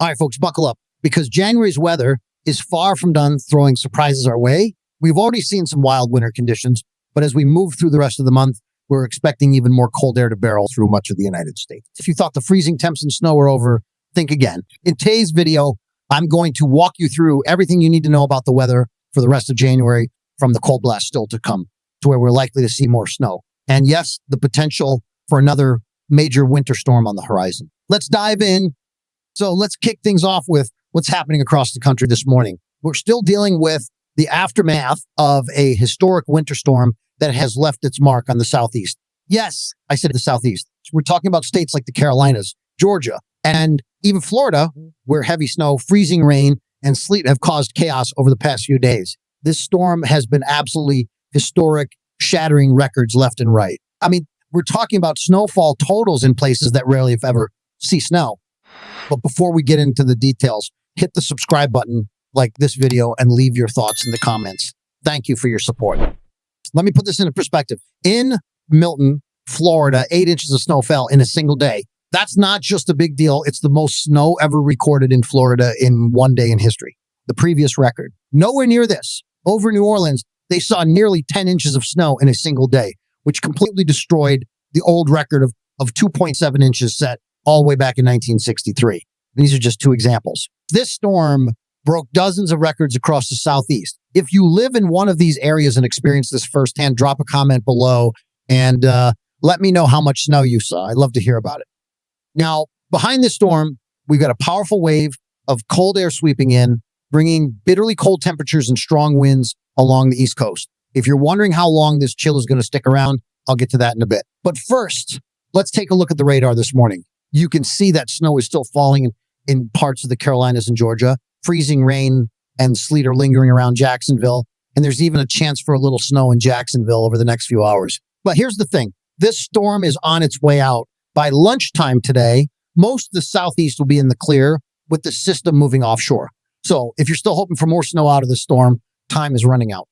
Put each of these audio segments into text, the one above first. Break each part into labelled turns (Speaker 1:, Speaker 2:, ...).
Speaker 1: All right, folks, buckle up because January's weather is far from done throwing surprises our way. We've already seen some wild winter conditions, but as we move through the rest of the month, we're expecting even more cold air to barrel through much of the United States. If you thought the freezing temps and snow were over, think again. In today's video, I'm going to walk you through everything you need to know about the weather for the rest of January from the cold blast still to come to where we're likely to see more snow. And yes, the potential for another major winter storm on the horizon. Let's dive in. So let's kick things off with what's happening across the country this morning. We're still dealing with the aftermath of a historic winter storm that has left its mark on the Southeast. Yes, I said the Southeast. We're talking about states like the Carolinas, Georgia, and even Florida, where heavy snow, freezing rain, and sleet have caused chaos over the past few days. This storm has been absolutely historic, shattering records left and right. I mean, we're talking about snowfall totals in places that rarely, if ever, see snow. But before we get into the details, hit the subscribe button, like this video, and leave your thoughts in the comments. Thank you for your support. Let me put this into perspective. In Milton, Florida, 8 inches of snow fell in a single day. That's not just a big deal. It's the most snow ever recorded in Florida in one day in history. The previous record. Nowhere near this. Over New Orleans, they saw nearly 10 inches of snow in a single day, which completely destroyed the old record of 2.7 inches set all the way back in 1963. These are just two examples. This storm broke dozens of records across the Southeast. If you live in one of these areas and experience this firsthand, drop a comment below and let me know how much snow you saw. I'd love to hear about it. Now, behind this storm, we've got a powerful wave of cold air sweeping in, bringing bitterly cold temperatures and strong winds along the East Coast. If you're wondering how long this chill is going to stick around, I'll get to that in a bit. But first, let's take a look at the radar this morning. You can see that snow is still falling in parts of the Carolinas and Georgia. Freezing rain and sleet are lingering around Jacksonville. And there's even a chance for a little snow in Jacksonville over the next few hours. But here's the thing. This storm is on its way out. By lunchtime today, most of the Southeast will be in the clear with the system moving offshore. So if you're still hoping for more snow out of the storm, time is running out.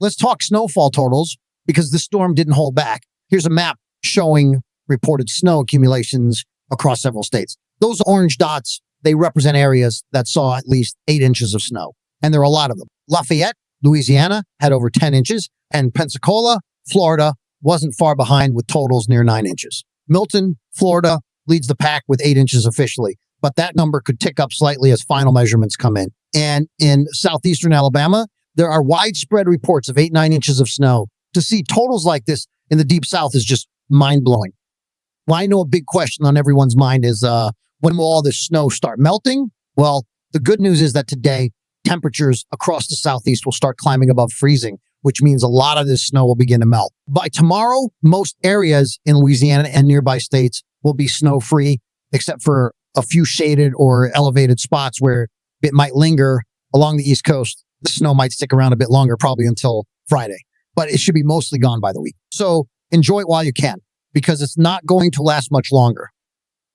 Speaker 1: Let's talk snowfall totals because the storm didn't hold back. Here's a map showing reported snow accumulations across several states. Those orange dots, they represent areas that saw at least 8 inches of snow. And there are a lot of them. Lafayette, Louisiana had over 10 inches, and Pensacola, Florida wasn't far behind with totals near 9 inches. Milton, Florida leads the pack with 8 inches officially, but that number could tick up slightly as final measurements come in. And in southeastern Alabama, there are widespread reports of 8-9 inches of snow. To see totals like this in the deep south is just mind-blowing. Well, I know a big question on everyone's mind is, when will all this snow start melting? Well, the good news is that today, temperatures across the Southeast will start climbing above freezing, which means a lot of this snow will begin to melt. By tomorrow, most areas in Louisiana and nearby states will be snow-free, except for a few shaded or elevated spots where it might linger along the East Coast. The snow might stick around a bit longer, probably until Friday, but it should be mostly gone by the week. So enjoy it while you can, because it's not going to last much longer.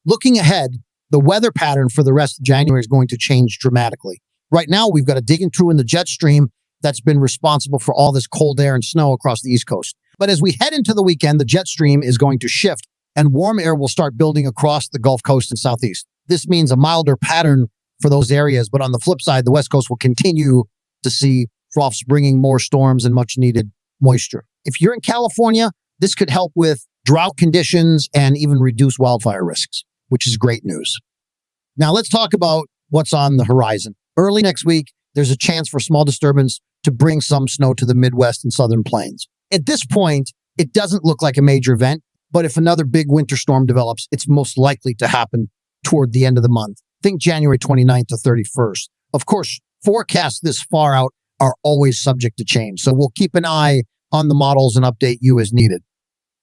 Speaker 1: Looking ahead, the weather pattern for the rest of January is going to change dramatically. Right now, we've got a digging through in the jet stream that's been responsible for all this cold air and snow across the East Coast. But as we head into the weekend, the jet stream is going to shift and warm air will start building across the Gulf Coast and Southeast. This means a milder pattern for those areas. But on the flip side, the West Coast will continue to see troughs bringing more storms and much needed moisture. If you're in California, this could help with drought conditions and even reduce wildfire risks, which is great news. Now let's talk about what's on the horizon. Early next week, there's a chance for small disturbance to bring some snow to the Midwest and Southern Plains. At this point, it doesn't look like a major event, but if another big winter storm develops, it's most likely to happen toward the end of the month. Think January 29th to 31st. Of course, forecasts this far out are always subject to change, so we'll keep an eye on the models and update you as needed.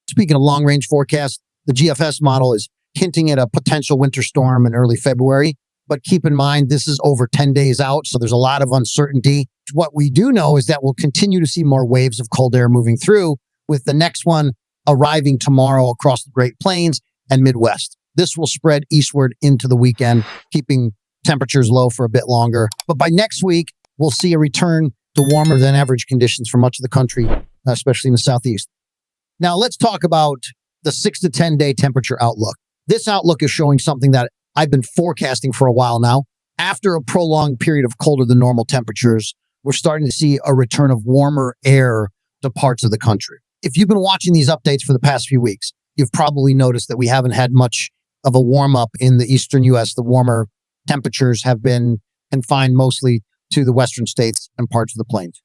Speaker 1: Speaking of long-range forecasts, the GFS model is hinting at a potential winter storm in early February. But keep in mind, this is over 10 days out, so there's a lot of uncertainty. What we do know is that we'll continue to see more waves of cold air moving through, with the next one arriving tomorrow across the Great Plains and Midwest. This will spread eastward into the weekend, keeping temperatures low for a bit longer. But by next week, we'll see a return to warmer than average conditions for much of the country, especially in the Southeast. Now, let's talk about the 6 to 10 day temperature outlook. This outlook is showing something that I've been forecasting for a while now. After a prolonged period of colder than normal temperatures, we're starting to see a return of warmer air to parts of the country. If you've been watching these updates for the past few weeks, you've probably noticed that we haven't had much of a warm up in the eastern U.S. The warmer temperatures have been confined mostly to the western states and parts of the plains.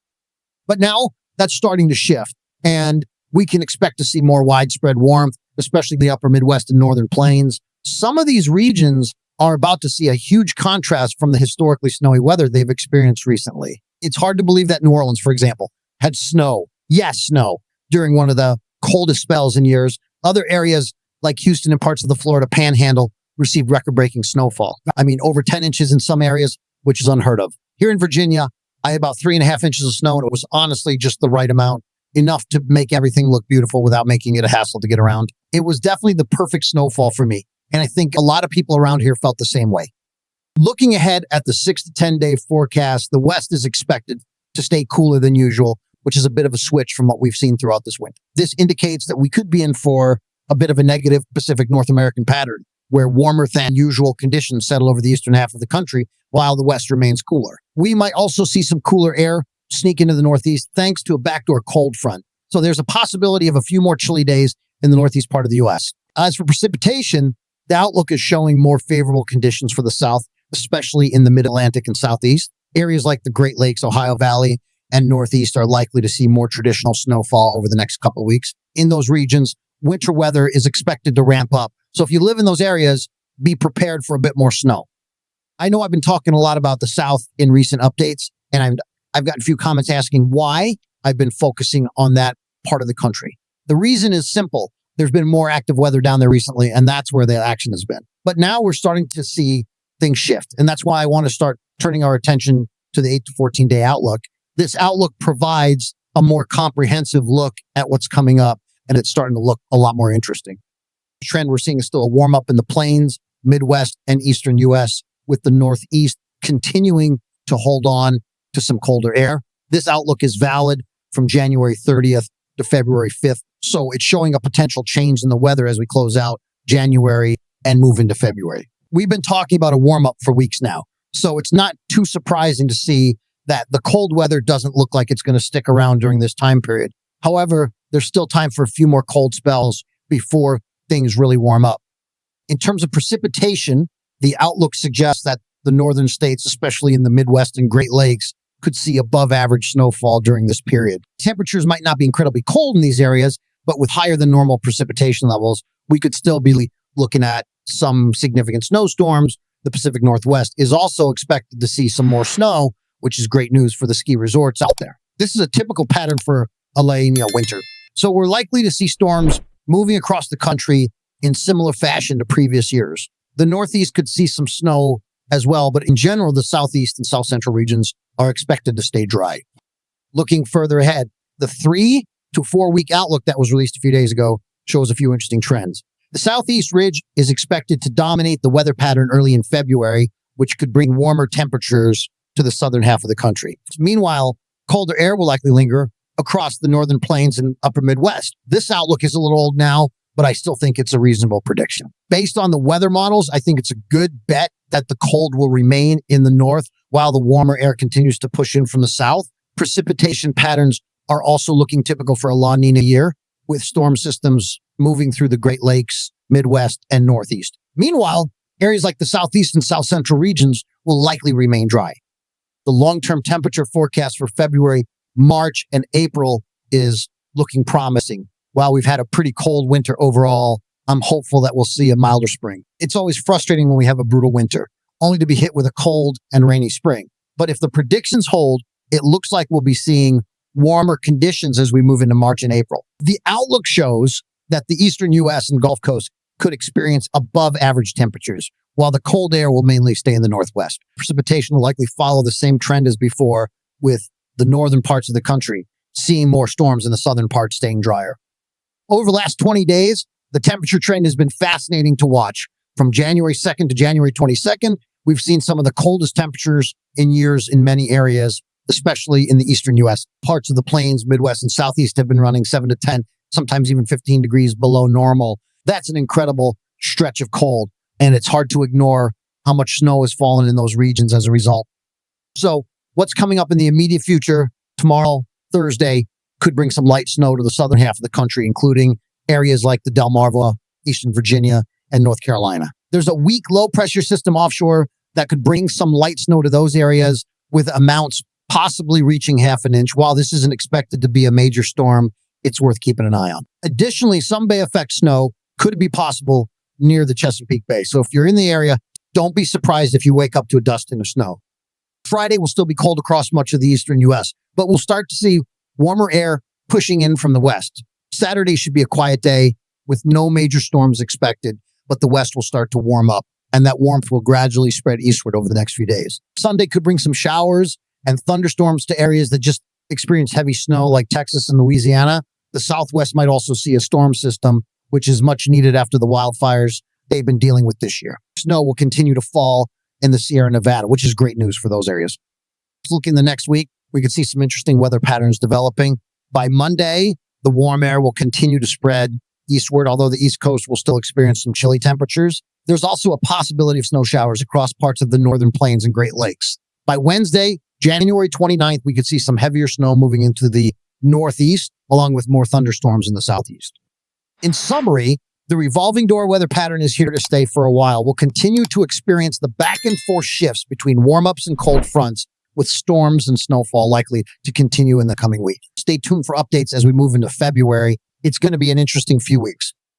Speaker 1: But now that's starting to shift, and we can expect to see more widespread warmth, especially the upper Midwest and northern plains. Some of these regions are about to see a huge contrast from the historically snowy weather they've experienced recently. It's hard to believe that New Orleans, for example, had snow. Yes, snow during one of the coldest spells in years. Other areas like Houston and parts of the Florida Panhandle received record-breaking snowfall. I mean, over 10 inches in some areas, which is unheard of. Here in Virginia, I had about 3.5 inches of snow, and it was honestly just the right amount, enough to make everything look beautiful without making it a hassle to get around. It was definitely the perfect snowfall for me, and I think a lot of people around here felt the same way. Looking ahead at the 6 to 10 day forecast, the West is expected to stay cooler than usual, which is a bit of a switch from what we've seen throughout this winter. This indicates that we could be in for a bit of a negative Pacific North American pattern, where warmer than usual conditions settle over the eastern half of the country while the West remains cooler. We might also see some cooler air sneak into the Northeast thanks to a backdoor cold front. So there's a possibility of a few more chilly days in the Northeast part of the U.S. As for precipitation, the outlook is showing more favorable conditions for the South, especially in the Mid-Atlantic and Southeast. Areas like the Great Lakes, Ohio Valley, and Northeast are likely to see more traditional snowfall over the next couple of weeks. In those regions, winter weather is expected to ramp up. So if you live in those areas, be prepared for a bit more snow. I know I've been talking a lot about the South in recent updates, and I've gotten a few comments asking why I've been focusing on that part of the country. The reason is simple. There's been more active weather down there recently, and that's where the action has been. But now we're starting to see things shift, and that's why I want to start turning our attention to the 8 to 14 day outlook. This outlook provides a more comprehensive look at what's coming up, and it's starting to look a lot more interesting. The trend we're seeing is still a warm up in the plains, Midwest, and Eastern U.S., with the Northeast continuing to hold on to some colder air. This outlook is valid from January 30th to February 5th. So it's showing a potential change in the weather as we close out January and move into February. We've been talking about a warm up for weeks now. So it's not too surprising to see that the cold weather doesn't look like it's going to stick around during this time period. However, there's still time for a few more cold spells before things really warm up. In terms of precipitation, the outlook suggests that the northern states, especially in the Midwest and Great Lakes, could see above average snowfall during this period. Temperatures might not be incredibly cold in these areas, but with higher than normal precipitation levels, we could still be looking at some significant snowstorms. The Pacific Northwest is also expected to see some more snow, which is great news for the ski resorts out there. This is a typical pattern for a La Niña winter. So we're likely to see storms moving across the country in similar fashion to previous years. The Northeast could see some snow as well, but in general, the Southeast and South Central regions are expected to stay dry. Looking further ahead, the 3 to 4 week outlook that was released a few days ago shows a few interesting trends. The Southeast Ridge is expected to dominate the weather pattern early in February, which could bring warmer temperatures to the southern half of the country. Meanwhile, colder air will likely linger across the northern plains and upper Midwest. This outlook is a little old now, but I still think it's a reasonable prediction. Based on the weather models, I think it's a good bet that the cold will remain in the north while the warmer air continues to push in from the south. Precipitation patterns are also looking typical for a La Niña year, with storm systems moving through the Great Lakes, Midwest, and Northeast. Meanwhile, areas like the Southeast and South Central regions will likely remain dry. The long-term temperature forecast for February, March, and April is looking promising. While we've had a pretty cold winter overall, I'm hopeful that we'll see a milder spring. It's always frustrating when we have a brutal winter, only to be hit with a cold and rainy spring. But if the predictions hold, it looks like we'll be seeing warmer conditions as we move into March and April. The outlook shows that the eastern U.S. and Gulf Coast could experience above average temperatures, while the cold air will mainly stay in the Northwest. Precipitation will likely follow the same trend as before, with the northern parts of the country seeing more storms and the southern parts staying drier. Over the last 20 days, the temperature trend has been fascinating to watch. From January 2nd to January 22nd, we've seen some of the coldest temperatures in years in many areas, especially in the eastern U.S. Parts of the plains, Midwest, and Southeast have been running 7 to 10, sometimes even 15 degrees below normal. That's an incredible stretch of cold. and it's hard to ignore how much snow has fallen in those regions as a result. So what's coming up in the immediate future tomorrow, Thursday, could bring some light snow to the southern half of the country, including areas like the Delmarva, Eastern Virginia, and North Carolina. There's a weak low pressure system offshore that could bring some light snow to those areas, with amounts possibly reaching half an inch. While this isn't expected to be a major storm, it's worth keeping an eye on. Additionally, some bay effect snow could be possible near the Chesapeake Bay. So if you're in the area, don't be surprised if you wake up to a dusting of snow. Friday will still be cold across much of the eastern U.S., but we'll start to see warmer air pushing in from the west. Saturday should be a quiet day with no major storms expected, but the west will start to warm up, and that warmth will gradually spread eastward over the next few days. Sunday could bring some showers and thunderstorms to areas that just experience heavy snow like Texas and Louisiana. The Southwest might also see a storm system, which is much needed after the wildfires they've been dealing with this year. Snow will continue to fall in the Sierra Nevada, which is great news for those areas. Looking the next week, we could see some interesting weather patterns developing. By Monday, the warm air will continue to spread eastward, although the East Coast will still experience some chilly temperatures. There's also a possibility of snow showers across parts of the northern plains and Great Lakes. By Wednesday, January 29th, we could see some heavier snow moving into the northeast, along with more thunderstorms in the southeast. In summary, the revolving door weather pattern is here to stay for a while. We'll continue to experience the back and forth shifts between warm-ups and cold fronts, with storms and snowfall likely to continue in the coming week. Stay tuned for updates as we move into February. It's going to be an interesting few weeks.